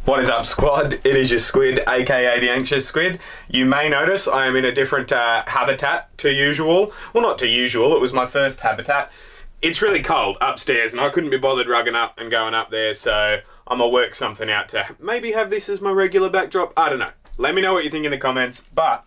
What is up, squad? It is your Squid, aka the Anxious Squid. You may notice I am in a different habitat to usual. Well, not to usual, it was my first habitat. It's really cold upstairs and I couldn't be bothered rugging up and going up there, so I'm gonna work something out to maybe have this as my regular backdrop. I don't know. Let me know what you think in the comments. But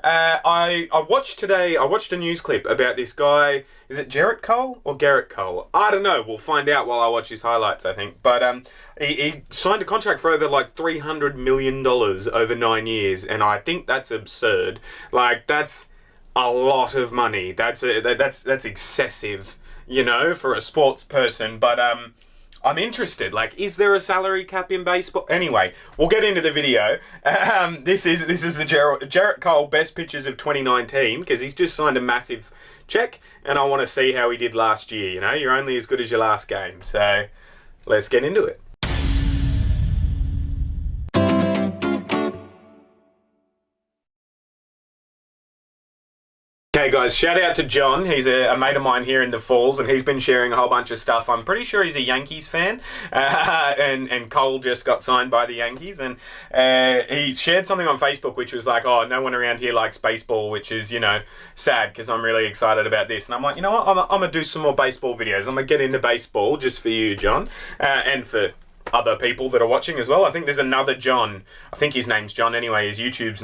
I watched a news clip about this guy. Is it Gerrit Cole or Gerrit Cole? I don't know. We'll find out while I watch his highlights, I think. But he signed a contract for over like $300 million over 9 years, and I think that's absurd. Like, that's a lot of money. That's excessive, you know, for a sports person. But I'm interested. Like, is there a salary cap in baseball? Anyway, we'll get into the video. This is the Gerrit Cole best pitches of 2019, because he's just signed a massive check, and I want to see how he did last year. You know, you're only as good as your last game. So let's get into it. Okay guys, shout out to John. He's a mate of mine here in the Falls, and he's been sharing a whole bunch of stuff. I'm pretty sure he's a Yankees fan, and Cole just got signed by the Yankees, and he shared something on Facebook which was like, oh, no one around here likes baseball, which is, you know, sad, because I'm really excited about this. And I'm like, you know what, I'm going to do some more baseball videos. I'm going to get into baseball just for you, John, and for other people that are watching as well. I think there's another John. I think his name's John anyway. His YouTube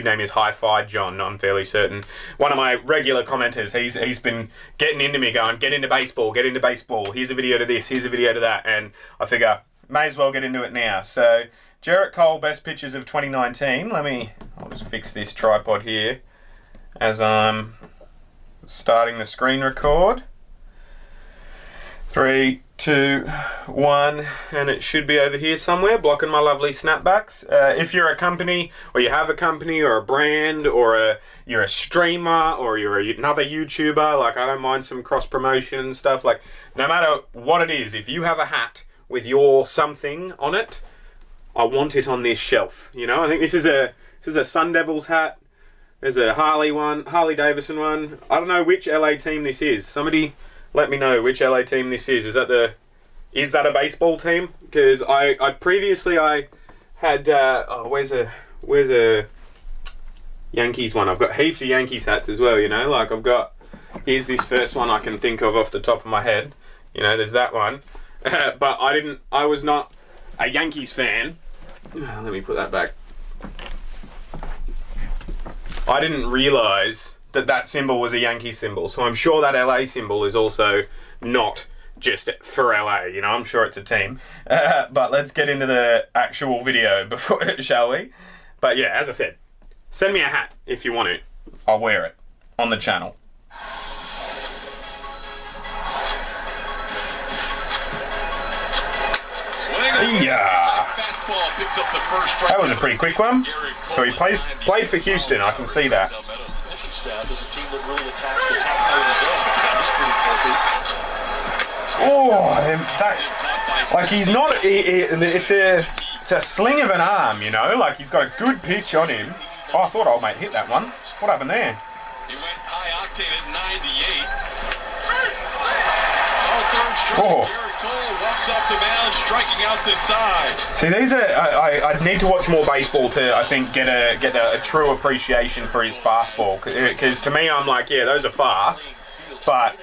name is Hi-Fi John, I'm fairly certain. One of my regular commenters, he's been getting into me, going, get into baseball, get into baseball. Here's a video to this, here's a video to that. And I figure, may as well get into it now. So, Gerrit Cole, best pitches of 2019. I'll just fix this tripod here as I'm starting the screen record. 3, 2, 1, and it should be over here somewhere, blocking my lovely snapbacks. If you're a company, or you have a company, or a brand, or you're a streamer, or you're another YouTuber, like, I don't mind some cross-promotion and stuff. Like, no matter what it is, if you have a hat with your something on it, I want it on this shelf. You know, I think this is a Sun Devils hat. There's a Harley Davidson one. I don't know which LA team this is. Somebody let me know which LA team this is. Is that a baseball team? Because I previously had where's a Yankees one? I've got heaps of Yankees hats as well, you know, like here's this first one I can think of off the top of my head. You know, there's that one. But I was not a Yankees fan. Let me put that back. I didn't realise that symbol was a Yankee symbol, so I'm sure that LA symbol is also not just for LA, you know, I'm sure it's a team. But let's get into the actual video before, shall we? But yeah, as I said, send me a hat if you want it. I'll wear it on the channel. Yeah. That was a pretty quick one. So he played for Houston, I can see that. Is a team that really attacks the top part of the zone, but that was pretty filthy. Oh, like, he's not. It's a sling of an arm, you know. Like, he's got a good pitch on him. Oh, I thought old mate hit that one. What happened there? He went high octane at 98. Oh, third strike. Gerrit Cole walks off the mound, striking out this side. See, these are. I need to watch more baseball to, I think, get a true appreciation for his fastball. Because to me, I'm like, yeah, those are fast, but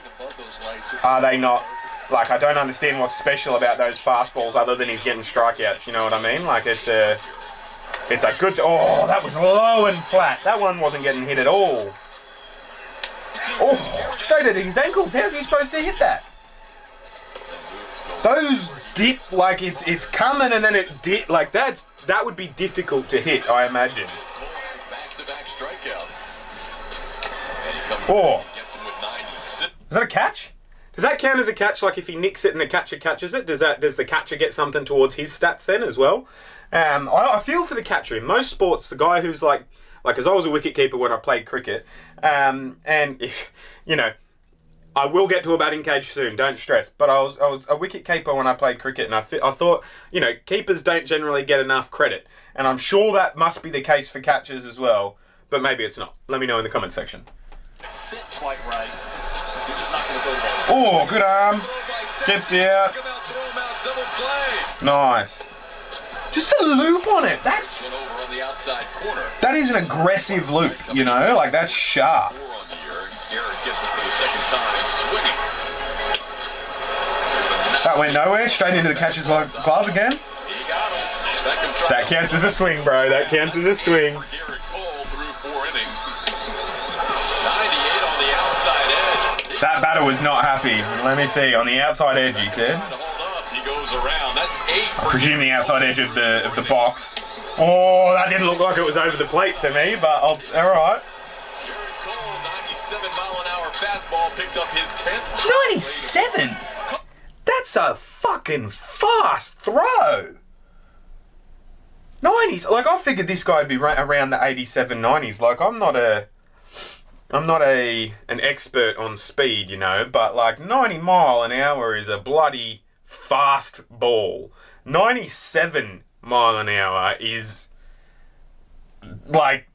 are they not? Like, I don't understand what's special about those fastballs other than he's getting strikeouts. You know what I mean? Like, it's a good. Oh, that was low and flat. That one wasn't getting hit at all. Oh, straight at his ankles. How's he supposed to hit that? Those dip, like it's coming and then it dip, like that would be difficult to hit, I imagine. Oh, is that a catch? Does that count as a catch? Like, if he nicks it and the catcher catches it, does the catcher get something towards his stats then as well? I feel for the catcher in most sports. The guy who's like, because I was a wicketkeeper when I played cricket, and if you know. I will get to a batting cage soon, don't stress. But I was a wicket keeper when I played cricket, and I thought, you know, keepers don't generally get enough credit. And I'm sure that must be the case for catchers as well, but maybe it's not. Let me know in the comment section. Quite right. You're just not going to go there. Oh, good arm. Gets the out. Nice. Just a loop on it. That's... Over on the outside corner. That is an aggressive loop, you know? Like, that's sharp. Gerrit gets it for the second time, swinging. That went nowhere. Straight into the catcher's glove again. He got him. That counts as a swing, bro. That counts as a swing. Gerrit Cole through 4 innings. 98 on the outside edge. That batter was not happy. Let me see. On the outside edge, he said. He goes around. That's 8. I presume the outside edge of the box. Oh, that didn't look like it was over the plate to me, but all right. Gerrit Cole, 97-mile-an-hour fastball, picks up his 10th. 97? That's a fucking fast throw. 90s. Like, I figured this guy would be right around the 87, 90s. Like, I'm not an expert on speed, you know, but like 90 mile an hour is a bloody fast ball. 97 mile an hour is like,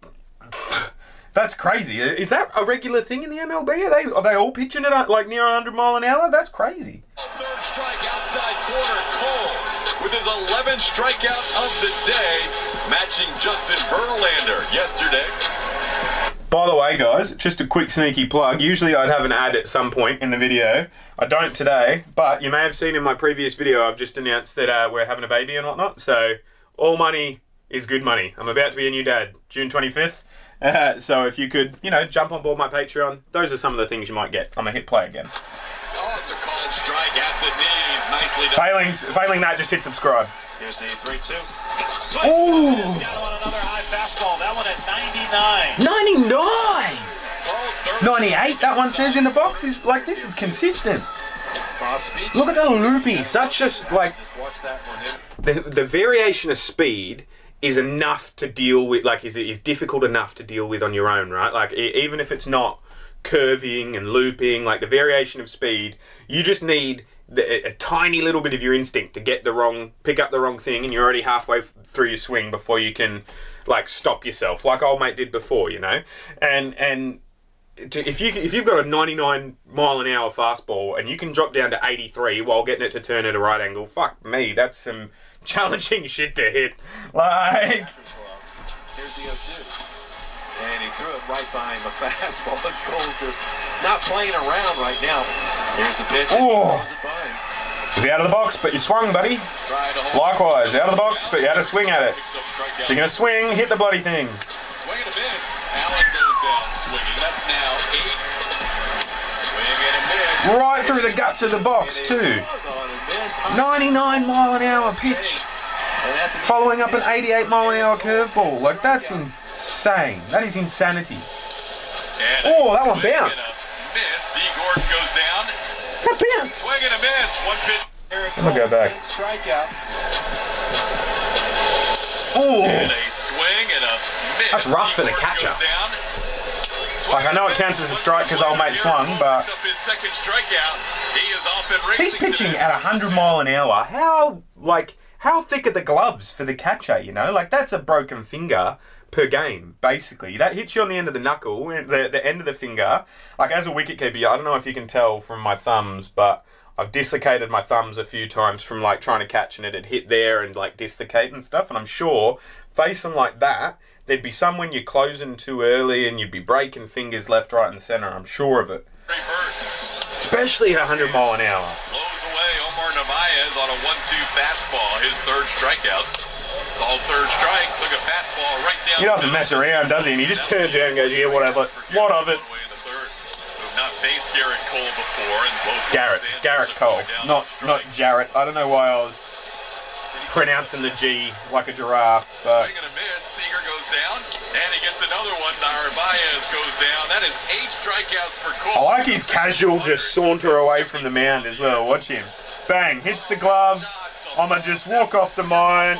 that's crazy. Is that a regular thing in the MLB? Are they all pitching it like near 100 mile an hour? That's crazy. Third strike outside corner, Cole with his 11th strikeout of the day, matching Justin Verlander yesterday. By the way, guys, just a quick sneaky plug. Usually I'd have an ad at some point in the video. I don't today, but you may have seen in my previous video I've just announced that we're having a baby and whatnot. So all money is good money. I'm about to be a new dad, June 25th. So if you could, you know, jump on board my Patreon, those are some of the things you might get. I'm going to hit play again. Oh, it's a called strike at the knees. Nicely done. Failing that, just hit subscribe. Here's the 3-2. Ooh! Another high fastball. That one at 99! 98, that one says in the box. Is like, this is consistent. Look at the loopy. Such a, like, the variation of speed is enough to deal with, like, is difficult enough to deal with on your own, right? Like, even if it's not curving and looping, like the variation of speed, you just need a tiny little bit of your instinct to pick up the wrong thing, and you're already halfway through your swing before you can, like, stop yourself, like old mate did before, you know? And if you've got a 99 mile an hour fastball and you can drop down to 83 while getting it to turn at a right angle, fuck me, that's some challenging shit to hit. Like, here's the 0-2. And he threw it right behind the fastball. It's Cole just not playing around right now. Here's the pitch. Oh. Was he out of the box, but you swung, buddy. Likewise, out of the box, but you had to swing at it. If you're going to swing, hit the bloody thing. Swing and a miss. Allen goes down swinging. That's now 8. Swing and a miss. Right through the guts of the box, too. 99 mile an hour pitch. Following up an 88 mile an hour curveball. Like, that's insane. That is insanity. Oh, that one bounced. Miss. D. Gordon goes down. That bounced. Swing and a miss. One pitch. I'm gonna go back. Oh. And a swing and a miss. That's rough for the catcher. Like, I know it counts as a strike because old mate swung, but he's pitching at 100 mile an hour. How thick are the gloves for the catcher, you know? Like, that's a broken finger per game, basically. That hits you on the end of the knuckle, the end of the finger. Like, as a wicketkeeper, I don't know if you can tell from my thumbs, but I've dislocated my thumbs a few times from, like, trying to catch, and it'd hit there and, like, dislocate and stuff. And I'm sure, facing like that, there'd be some when you're closing too early and you'd be breaking fingers left, right, and center. I'm sure of it. Especially at 100 mile an hour. Blows away Omar Narvaez on a 1-2 fastball. His third strikeout. Called third strike. Took a fastball right down. He doesn't mess around, does he? And he just turns around and goes, yeah, whatever. What of it? Not faced Gerrit Cole before. And Gerrit Cole. Not Jarrett. I don't know why I was pronouncing the G like a giraffe, but... Swing and a miss. Seager goes down, and he gets another one. Narvaez goes down. That is 8 strikeouts for Cole. I like his casual just saunter away from the mound as well. Watch him. Bang, hits the glove. I'ma just walk off the mound,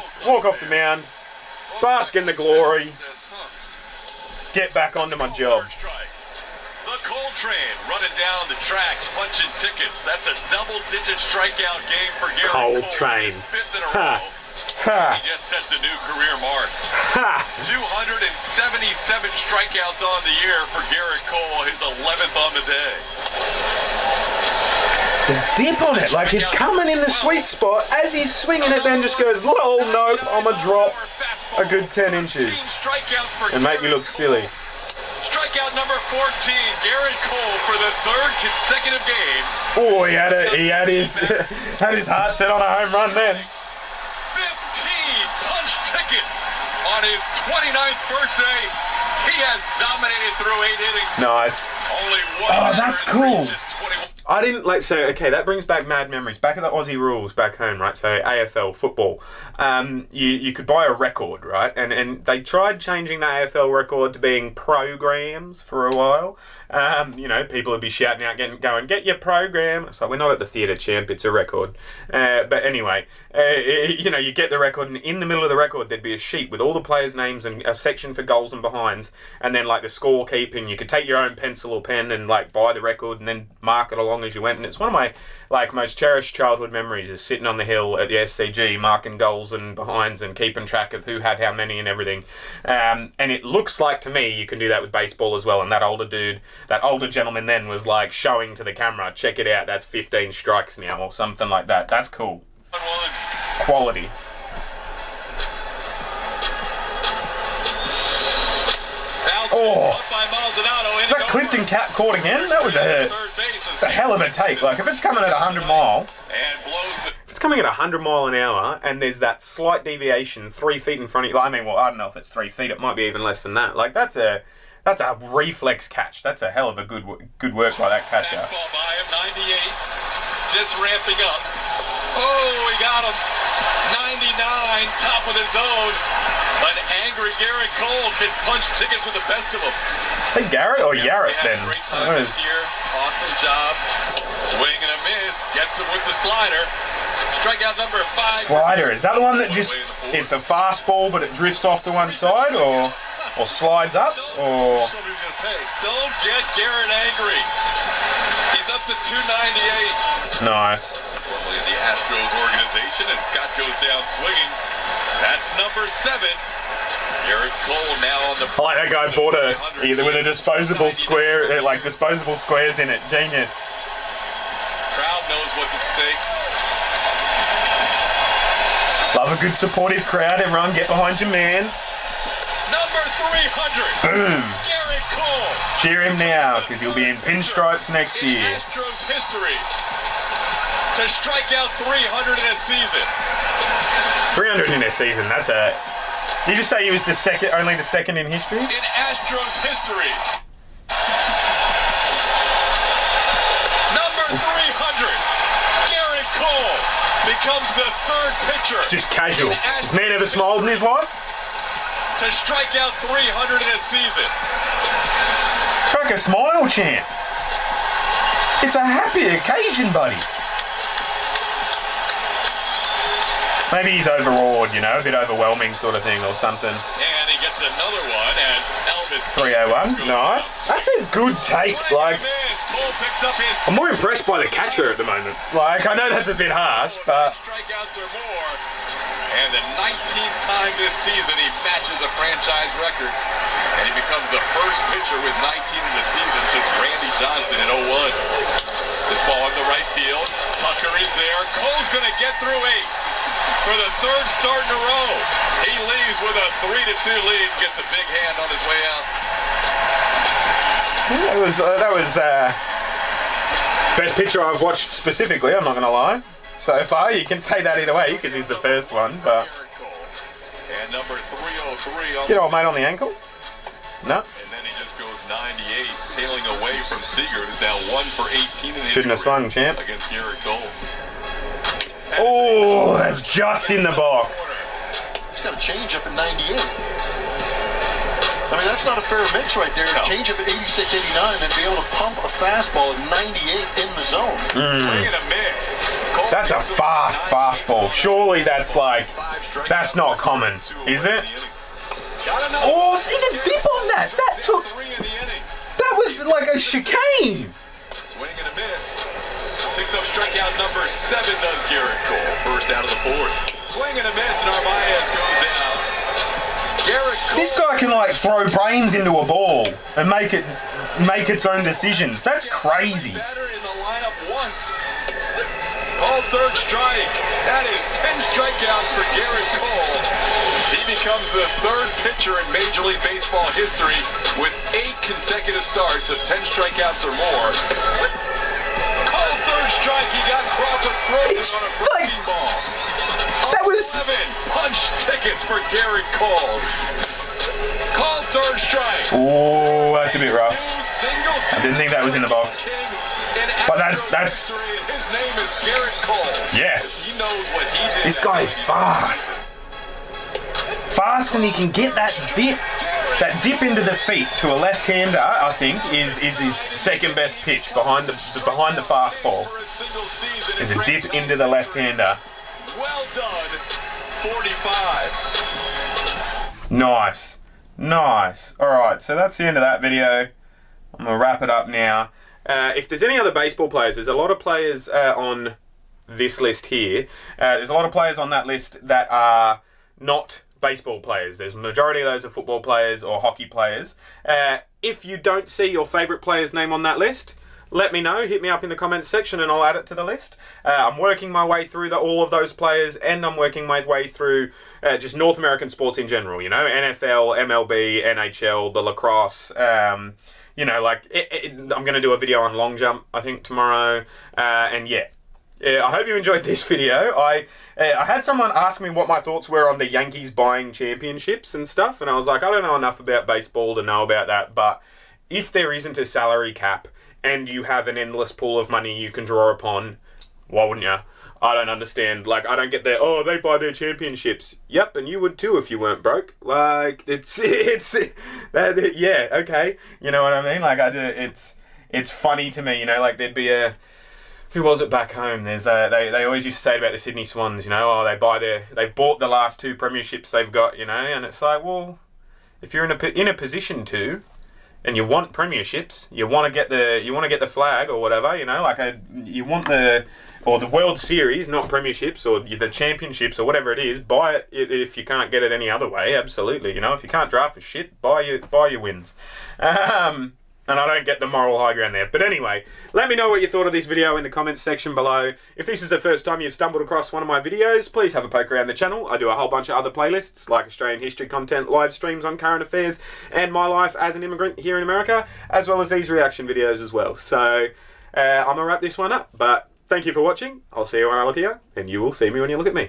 bask in the glory, get back onto my job. The Cole train running down the tracks, punching tickets. That's a double-digit strikeout game for Gerrit Cole. Cole train. 5th in a row. He just sets a new career mark. 277 strikeouts on the year for Gerrit Cole, his 11th on the day. The dip on it, like it's coming in the sweet spot. As he's swinging it, then just goes, oh, nope, I'm a drop a good 10 inches and make you look silly. Strikeout number 14, Gerrit Cole for the third consecutive game. Oh, he had his had his heart set on a home run then. 15 punch tickets on his 29th birthday. He has dominated through 8 innings. Nice. Only one. Oh, that's cool. I didn't okay, that brings back mad memories. Back at the Aussie rules back home, right? So AFL football, you could buy a record, right? And they tried changing the AFL record to being programs for a while. People would be shouting out, going, get your program. It's like, we're not at the theatre, champ, it's a record. But anyway, you get the record, and in the middle of the record, there'd be a sheet with all the players' names and a section for goals and behinds, and then, like, the scorekeeping. You could take your own pencil or pen and, like, buy the record and then mark it along as you went. And it's one of my, like, most cherished childhood memories is sitting on the hill at the SCG, marking goals and behinds and keeping track of who had how many and everything. And it looks like, to me, you can do that with baseball as well. And that older gentleman then was like showing to the camera, check it out, that's 15 strikes now or something like that. That's cool. Quality. Oh, is that clipped and caught again? That was it's a hell of a take. Like, if it's coming at 100 mile, if it's coming at 100 mile an hour and there's that slight deviation 3 feet in front of you, I don't know if it's 3 feet, it might be even less than that. Like, that's a reflex catch. That's a hell of a good work by that catcher. Fastball by him, 98, just ramping up. Oh, he got him. 99, top of the zone. An angry Gerrit Cole can punch tickets with the best of them. Say Garrett or Yarrett then? Great time this year. Awesome job. Swing and a miss. Gets him with the slider. Strikeout number 5. Slider. Is that the one that just, it's a fastball but it drifts off to one side or slides up? Or don't get Gerrit angry. He's up to 298. Nice. Formerly in the Astros organization as Scott goes down swinging. That's number 7. Gerrit Cole now on the. I like that guy bought with a disposable square, like disposable squares in it. Genius. Crowd knows what's at stake. Love a good supportive crowd. Everyone get behind your man. Number 300. Boom. Gerrit Cole. Cheer him now, because he'll be in pinstripes next year. In Astros history, to strike out 300 in a season. 300 in a season. That's a. Did you just say he was only the second in history? In Astros history. Number 300. Gerrit Cole becomes the third pitcher. It's just casual. Has man ever smiled in his life? To strike out 300 in a season. Crack a smile, champ. It's a happy occasion, buddy. Maybe he's overawed, a bit overwhelming sort of thing or something. And he gets another one as Elvis. 301, nice. That's a good take. Like, Cole picks up his. I'm more impressed by the catcher at the moment. Like, I know that's a bit harsh, but. Strikeouts or more. And the 19th time this season he matches a franchise record. And he becomes the first pitcher with 19 in the season since Randy Johnson in 01. This ball in the right field. Tucker is there. Cole's going to get through 8. For the third start in a row. He leaves with a 3-2 lead. Gets a big hand on his way out. That was best pitcher I've watched specifically, I'm not going to lie. So far, you can say that either way, because he's the first one, but. And number 303 on get old mate on the ankle? No. And then he just goes 98, tailing away from Seager, who's now 1 for 18 in the shouldn't have swung, champ. Against Gerrit Cole. Oh, that's just in the box. He's got a change up at 98. I mean, that's not a fair mix right there. No. Change up at 86, 89, and be able to pump a fastball at 98 in the zone. Swing and a miss. That's a fast fastball. Surely that's not common, is it? Oh, see the dip on that. That was like a chicane. Swing and a miss. Picks up strikeout number 7 does Gerrit Cole. First out of the 4th. Swing and a miss, Narvaez goes down. Gerrit Cole. This guy can throw brains into a ball and make its own decisions. That's crazy. Better in the lineup once. Call third strike. That is 10 strikeouts for Gerrit Cole. He becomes the third pitcher in Major League Baseball history with 8 consecutive starts of 10 strikeouts or more. Call third strike. He got Crawford frozen on a breaking ball. That was 7 punch tickets for Gerrit Cole. Call third strike. Oh, that's a bit rough. I didn't think that was in the box. But that's his name is Gerrit Cole. Yeah. He knows what he did. This guy is fast. Fast, and he can get that dip. That dip into the feet to a left-hander, I think, is his second best pitch behind the fastball. Is a dip into the left-hander. Well done. 45. Nice. Nice. Alright, so that's the end of that video. I'm going to wrap it up now. If there's any other baseball players, there's a lot of players on this list here. There's a lot of players on that list that are not baseball players. There's a majority of those are football players or hockey players. If you don't see your favourite player's name on that list, let me know. Hit me up in the comments section and I'll add it to the list. I'm working my way through all of those players, and I'm working my way through just North American sports in general. You know, NFL, MLB, NHL, the lacrosse. You know, like I'm going to do a video on long jump, I think, tomorrow. And yeah, I hope you enjoyed this video. I had someone ask me what my thoughts were on the Yankees buying championships and stuff, and I was like, I don't know enough about baseball to know about that, but if there isn't a salary cap and you have an endless pool of money you can draw upon, why wouldn't you? I don't understand. Like, I don't get they buy their championships. Yep, and you would too if you weren't broke. Like, yeah, okay. You know what I mean? Like, it's funny to me, you know, like there'd be who was it back home? There's they always used to say about the Sydney Swans, you know, they've bought the last 2 premierships they've got, you know, and it's like, well, if you're in a position to, and you want premierships, you want to get the flag or whatever, you know, like you want the World Series, not premierships, or the championships or whatever it is. Buy it if you can't get it any other way. Absolutely, you know, if you can't draft for shit, buy your wins. And I don't get the moral high ground there. But anyway, let me know what you thought of this video in the comments section below. If this is the first time you've stumbled across one of my videos, please have a poke around the channel. I do a whole bunch of other playlists, like Australian history content, live streams on current affairs, and my life as an immigrant here in America, as well as these reaction videos as well. So, I'm going to wrap this one up. But thank you for watching. I'll see you when I look at you, and you will see me when you look at me.